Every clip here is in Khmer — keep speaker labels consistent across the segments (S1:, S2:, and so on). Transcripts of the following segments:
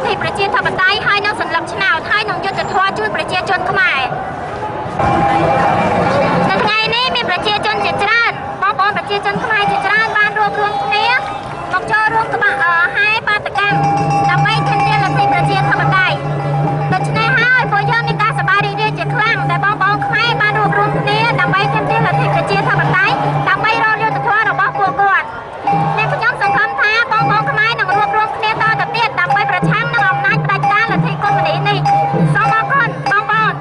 S1: ទ្ធិប្រជាធិបតេយ្យហើយនឹងសន្លឹកឆ្នោតហើយនឹងយុត្តិធម៌ជួយប្រជាជនខ្មែរនៅថ្ងៃនេះមានប្រជាជនជាច្រើនបងប្អូនប្រជាជនខ្មែរជាច្រើនបានរួបរวมគ្នាមកចូលរួមក្បត់ហែបាតកម្មដើម្បីធានាលទ្ធិប្រជាធិបតេយ្យដូច្នេះហើយពួកយើងមានការសប្បាយរីករាយជាខ្លាំងដែលបងប្អូនខ្មែរបានរួបរวมគ្នាដើម្បីធានាលទ្ធិប្រជាធិបតេយ្យដើម្បីរកយុត្តិធម៌របស់ពួកគាត់អ្នកខ្ញុំសង្ឃឹមថាបងប្អូនខ្មែរនឹងរួបរวมគ្នាតទៅទៀតដើម្បីប្រឆាំងនឹងអំណាចផ្ដាច់ការលទ្ធិកុម្មុយនីសនេះសូមអរគុណបងប្អូន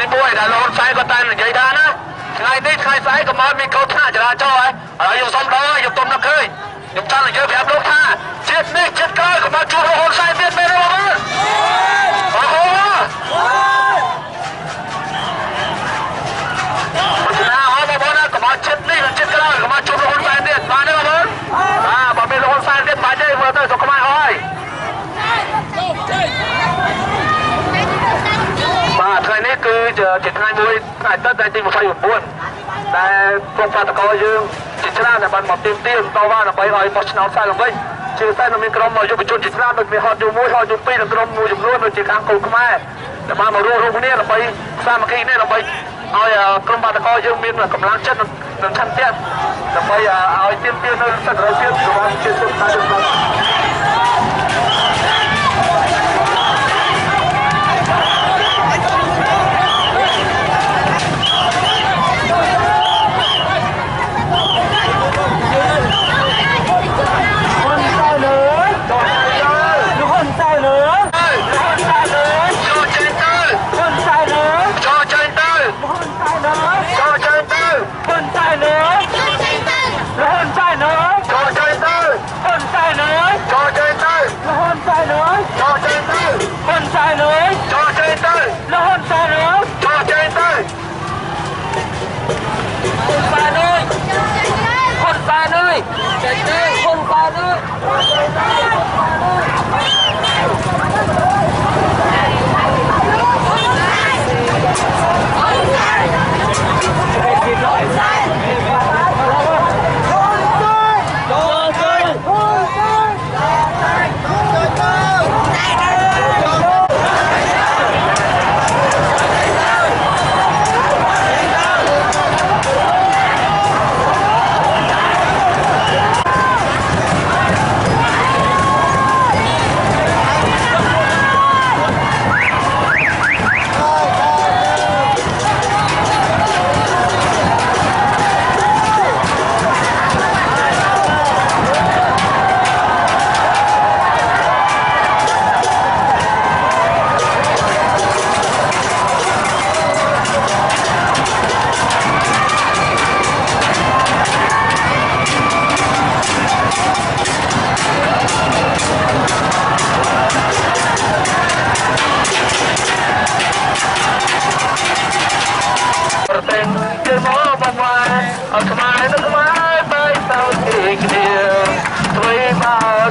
S1: នេះមួយដែលលោកស្រីក៏តែនិយាយថាណាថ្ងៃនេះថ្ងៃស្អែកក៏មកមានកោតថាចរាចរណ៍ហើយខ្ញុំសុំដល់ខ្ញុំទុំនឹកឃើញខ្ញុំចង់និយាយប្រាប់លោកថាជាតិនេះជាតិក្រោយក៏មកជួបលោកហ៊ុនសែនទៀតមែនទេបងប្អូនអរគុណណាអរបងប្អូនក៏មកជាតិនេះនិងជាតិក្រោយក៏មកជួបលោកហ៊ុនសែនទៀតបានទេបងប្អូនបើមានលោកហ៊ុនសែនទៀតបាច់ទេមើលទៅសុខខ្មែរអស់ហើយបាទថ្ងៃនេះគឺជាថ្ងៃមួយថ្ងៃទឹកដែលទី29ដែលក្រុមបាតកោយើងជាច្រើនដែលបានមកទៀមតវ៉ាដើម្បីឲ្យបោះឆ្នោតសារឡើងវិញជាពិសេសនៅមានក្រុមយុវជនជាច្រើនដូចមានហត់យូ1ហត់យូ2និងក្រុមមួយចំនួនដូចជាខាងកូនខ្មែរដែលបានមករួមគ្នាដើម្បីសាមគ្គីនេះដើម្បីឲ្យក្រុមបាតកោយើងមានកម្លាំងចិត្តនិងឆន្ទៈដើម្បីឲ្យទៀមទានៅសិទ្ធិរដ្ឋរបស់ជាជនខ្មែរទាំងអស់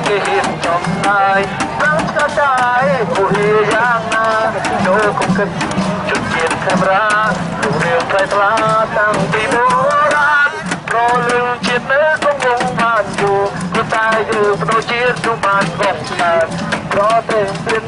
S1: គេហ៊ានចំណាយដល់ស្កាយពួកយ៉ាងណា
S2: គិតជុតជាតិកាមេរ៉ារូបរាងថ្លៃថ្លាតាំងពីបុរាណប្រលឹងជាតិនៅក្នុងវងបានយូរព្រោះតែយើងបដូរជាតិទូបានផងស្អាតប្រទេព្រិន